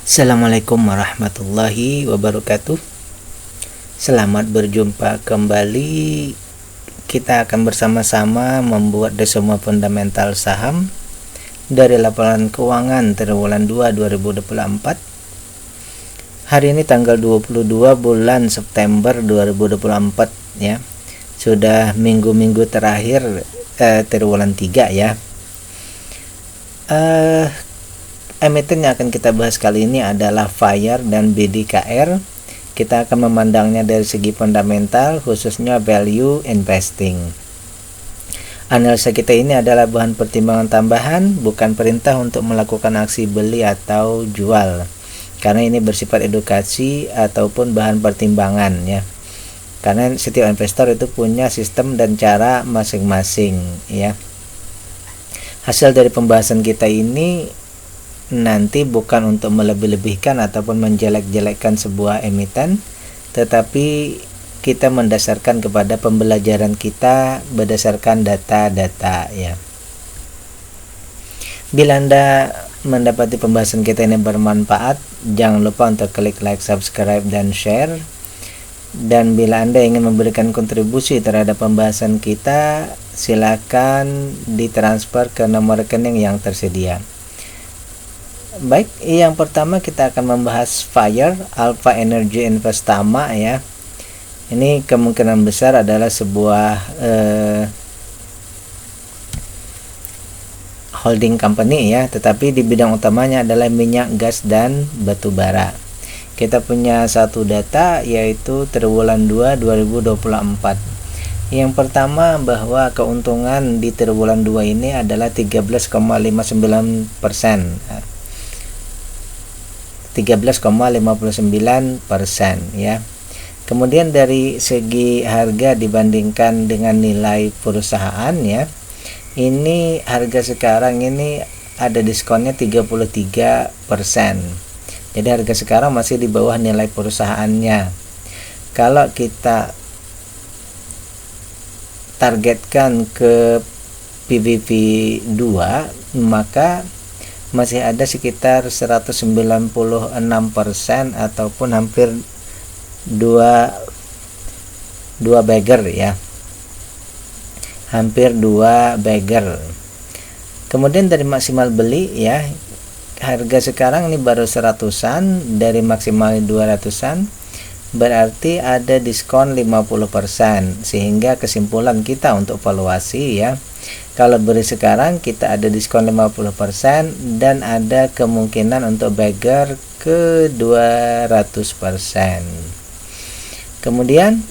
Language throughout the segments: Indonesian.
Assalamualaikum warahmatullahi wabarakatuh. Selamat berjumpa kembali. Kita akan bersama-sama membuat semua fundamental saham dari laporan keuangan triwulan 2 2024. Hari ini tanggal 22 bulan September 2024 ya. Sudah minggu-minggu terakhir triwulan 3 ya. Emiten yang akan kita bahas kali ini adalah FIRE dan BDKR. Kita akan memandangnya dari segi fundamental, khususnya value investing. Analisa kita ini adalah bahan pertimbangan tambahan, bukan perintah untuk melakukan aksi beli atau jual, karena ini bersifat edukasi ataupun bahan pertimbangan ya. Karena setiap investor itu punya sistem dan cara masing-masing ya. Hasil dari pembahasan kita ini nanti bukan untuk melebih-lebihkan ataupun menjelek-jelekkan sebuah emiten, tetapi kita mendasarkan kepada pembelajaran kita berdasarkan data-data ya. Bila Anda mendapati pembahasan kita ini bermanfaat, jangan lupa untuk klik like, subscribe, dan share. Dan bila Anda ingin memberikan kontribusi terhadap pembahasan kita, silakan ditransfer ke nomor rekening yang tersedia. Baik, yang pertama kita akan membahas FIRE, Alpha Energy Investama ya. Ini kemungkinan besar adalah sebuah holding company ya, tetapi di bidang utamanya adalah minyak, gas, dan batu bara. Kita punya satu data yaitu triwulan 2 2024. Yang pertama bahwa keuntungan di triwulan 2 ini adalah 13,59%. 13,59% ya. Kemudian dari segi harga dibandingkan dengan nilai perusahaan ya, ini harga sekarang ini ada diskonnya 33%. Jadi harga sekarang masih di bawah nilai perusahaannya. Kalau kita targetkan ke PBV 2, maka masih ada sekitar 196% ataupun hampir 2 bagger ya. Hampir 2 bagger. Kemudian dari maksimal beli ya, harga sekarang ini baru 100-an dari maksimal 200-an, berarti ada diskon 50%, sehingga kesimpulan kita untuk valuasi ya, kalau beli sekarang kita ada diskon 50% dan ada kemungkinan untuk bagger ke 200%. Kemudian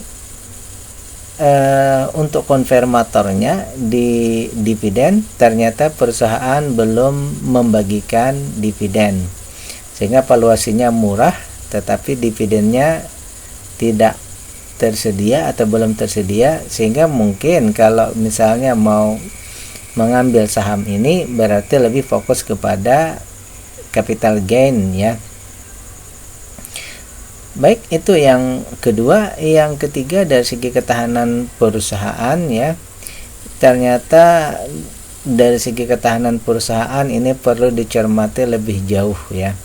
untuk konfirmatornya di dividen, ternyata perusahaan belum membagikan dividen, sehingga valuasinya murah tetapi dividennya tidak tersedia atau belum tersedia, sehingga mungkin kalau misalnya mau mengambil saham ini berarti lebih fokus kepada capital gain ya. Baik, itu yang kedua. Yang ketiga dari segi ketahanan perusahaan ya, ternyata dari segi ketahanan perusahaan ini perlu dicermati lebih jauh ya.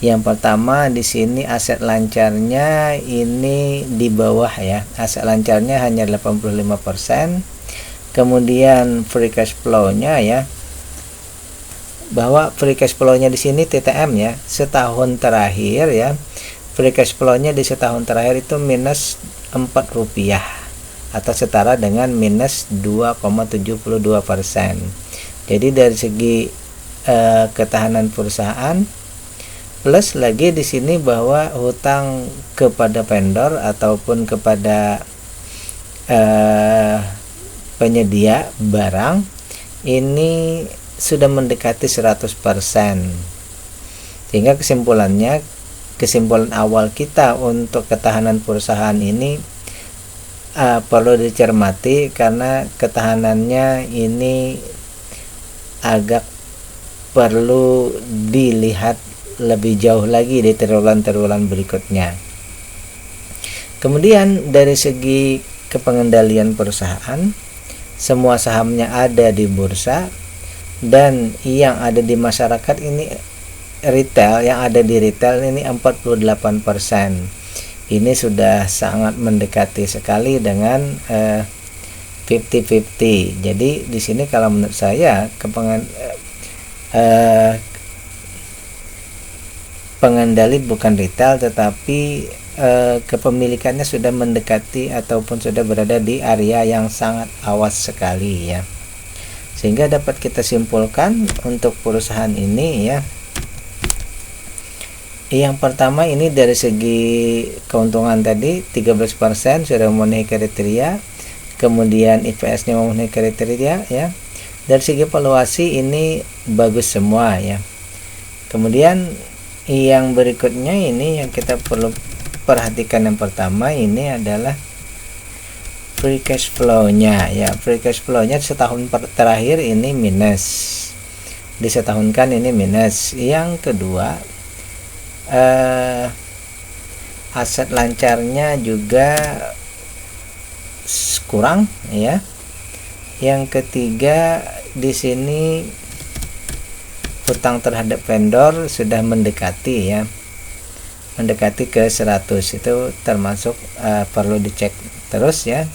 Yang pertama di sini aset lancarnya ini di bawah ya. Aset lancarnya hanya 85%. Kemudian free cash flow-nya ya, bahwa free cash flow-nya di sini TTM ya, setahun terakhir ya, free cash flow-nya di setahun terakhir itu minus Rp4 atau setara dengan minus 2,72%. Jadi dari segi ketahanan perusahaan, plus lagi di sini bahwa hutang kepada vendor ataupun kepada penyedia barang ini sudah mendekati 100%. Sehingga kesimpulan awal kita untuk ketahanan perusahaan ini perlu dicermati, karena ketahanannya ini agak perlu dilihat lebih jauh lagi di triwulan-triwulan berikutnya. Kemudian dari segi kepengendalian perusahaan, semua sahamnya ada di bursa dan yang ada di masyarakat ini retail yang ada di retail ini 48%. Ini sudah sangat mendekati sekali dengan 50-50. Jadi di sini kalau menurut saya pengendali bukan retail, tetapi kepemilikannya sudah mendekati ataupun sudah berada di area yang sangat awas sekali ya. Sehingga dapat kita simpulkan untuk perusahaan ini ya. Yang pertama ini dari segi keuntungan tadi 13% sudah memenuhi kriteria, kemudian IPS-nya memenuhi kriteria ya. Dari segi valuasi ini bagus semua ya. Kemudian yang berikutnya ini yang kita perlu perhatikan, yang pertama ini adalah free cash flow-nya ya. Free cash flow-nya setahun terakhir ini minus, disetahunkan ini minus. Yang kedua, aset lancarnya juga kurang ya. Yang ketiga, di sini hutang terhadap vendor sudah mendekati ya, mendekati ke 100, itu termasuk perlu dicek terus ya.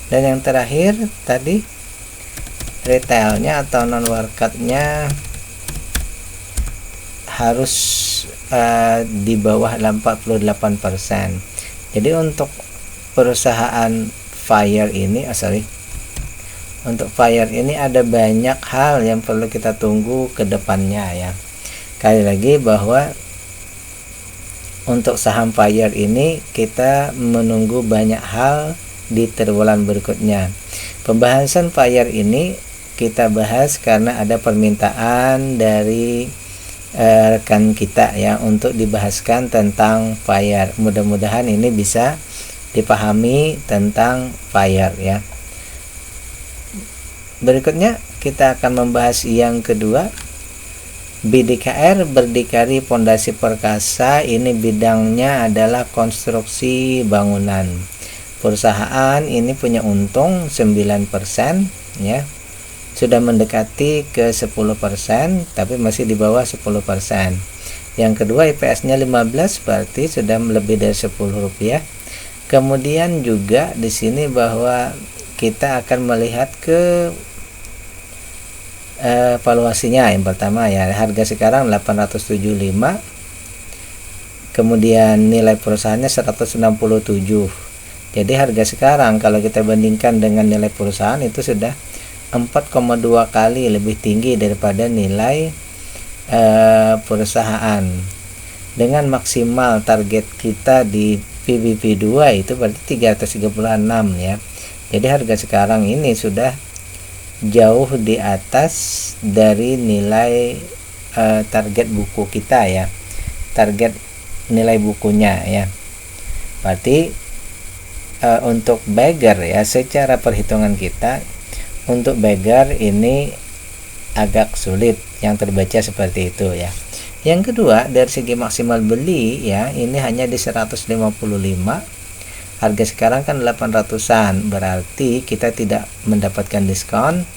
Dan yang terakhir tadi retailnya atau non workout-nya harus di bawah 48%. Jadi untuk perusahaan Fire ini untuk Fire ini ada banyak hal yang perlu kita tunggu ke depannya ya. Sekali lagi bahwa untuk saham Fire ini kita menunggu banyak hal di triwulan berikutnya. Pembahasan Fire ini kita bahas karena ada permintaan dari rekan kita ya untuk dibahaskan tentang Fire. Mudah-mudahan ini bisa dipahami tentang Fire ya. Berikutnya kita akan membahas yang kedua, BDKR, Berdikari Pondasi Perkasa. Ini bidangnya adalah konstruksi bangunan. Perusahaan ini punya untung 9% ya. Sudah mendekati ke 10%, tapi masih di bawah 10%. Yang kedua, IPS-nya 15, berarti sudah lebih dari Rp10. Kemudian juga di sini bahwa kita akan melihat ke valuasinya. Yang pertama ya, harga sekarang 875, kemudian nilai perusahaannya 167. Jadi harga sekarang kalau kita bandingkan dengan nilai perusahaan itu sudah 4,2 kali lebih tinggi daripada nilai perusahaan. Dengan maksimal target kita di PBV2 itu berarti 336 ya. Jadi harga sekarang ini sudah jauh di atas dari nilai target buku kita ya, target nilai bukunya ya. Berarti untuk Bagger ya, secara perhitungan kita untuk Bagger ini agak sulit yang terbaca seperti itu ya. Yang kedua, dari segi maksimal beli ya, ini hanya di 155. Harga sekarang kan 800-an, berarti kita tidak mendapatkan diskon,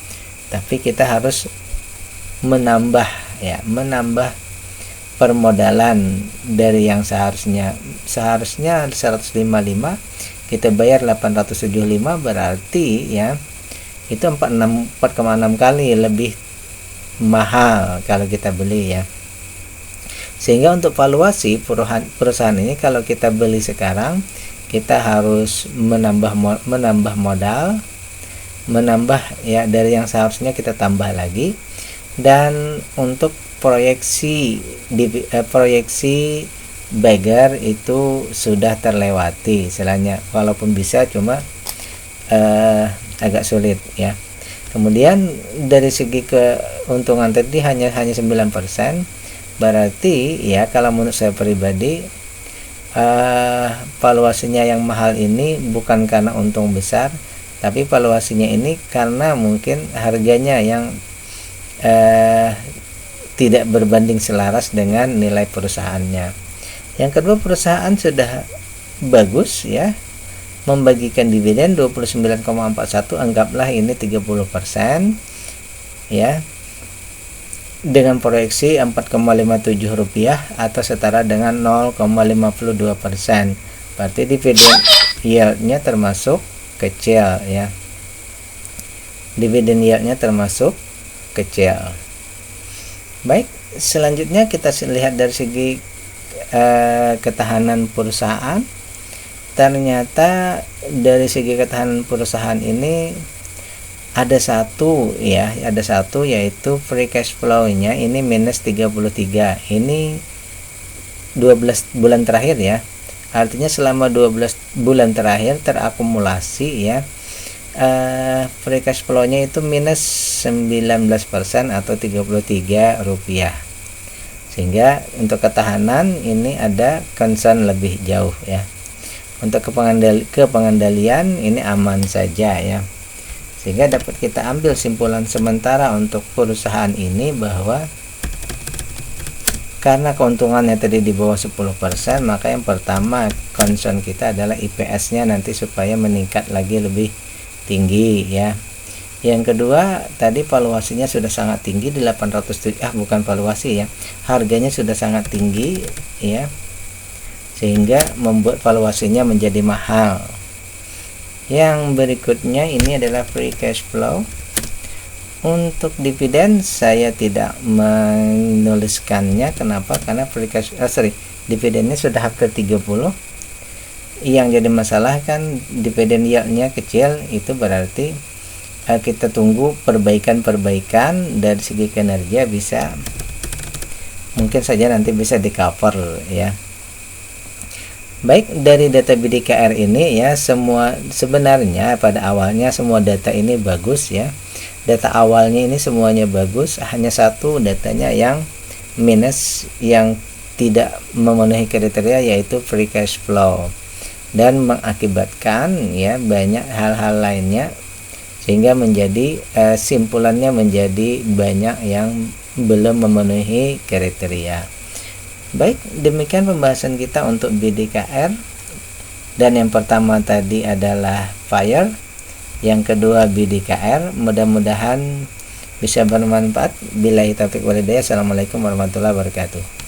tapi kita harus menambah ya, menambah permodalan dari yang seharusnya 155, kita bayar 875, berarti ya itu 4,6 kali lebih mahal kalau kita beli ya. Sehingga untuk valuasi perusahaan ini kalau kita beli sekarang, kita harus menambah modal, menambah ya dari yang seharusnya kita tambah lagi. Dan untuk proyeksi Bagger itu sudah terlewati istilahnya, walaupun bisa cuma agak sulit ya. Kemudian dari segi keuntungan tadi hanya 9%, berarti ya kalau menurut saya pribadi valuasinya yang mahal ini bukan karena untung besar, tapi valuasinya ini karena mungkin harganya yang tidak berbanding selaras dengan nilai perusahaannya. Yang kedua, perusahaan sudah bagus ya, membagikan dividen 29,41, anggaplah ini 30% ya. dengan proyeksi Rp4,57 atau setara dengan 0,52%. Berarti dividen yieldnya termasuk kecil ya. Dividen yieldnya termasuk kecil. Baik, selanjutnya kita lihat dari segi ketahanan perusahaan. Ternyata dari segi ketahanan perusahaan ini ada satu yaitu free cash flow-nya ini minus 33. Ini 12 bulan terakhir ya. Artinya selama 12 bulan terakhir terakumulasi ya. Free cash flow-nya itu minus 19% atau Rp33. Sehingga untuk ketahanan ini ada concern lebih jauh ya. Untuk kepengandalian ini aman saja ya. Sehingga dapat kita ambil simpulan sementara untuk perusahaan ini bahwa karena keuntungannya tadi di bawah 10%, maka yang pertama concern kita adalah IPS-nya nanti supaya meningkat lagi lebih tinggi ya. Yang kedua, tadi valuasinya sudah sangat tinggi di 807, bukan valuasi ya. Harganya sudah sangat tinggi ya. Sehingga membuat valuasinya menjadi mahal. Yang berikutnya ini adalah free cash flow. Untuk dividen saya tidak menuliskannya. Kenapa? Karena dividennya sudah hampir 30. Yang jadi masalah kan dividen yieldnya kecil, itu berarti kita tunggu perbaikan dari segi kinerja bisa mungkin saja nanti bisa di cover ya. Baik, dari data BDKR ini ya, sebenarnya pada awalnya semua data ini bagus ya. Data awalnya ini semuanya bagus, hanya satu datanya yang minus, yang tidak memenuhi kriteria, yaitu free cash flow, dan mengakibatkan ya banyak hal-hal lainnya sehingga menjadi simpulannya menjadi banyak yang belum memenuhi kriteria. Baik, demikian pembahasan kita untuk BDKR. Dan yang pertama tadi adalah FIRE, yang kedua BDKR. Mudah-mudahan bisa bermanfaat. Billahi taufiq walhidayah. Assalamualaikum warahmatullahi wabarakatuh.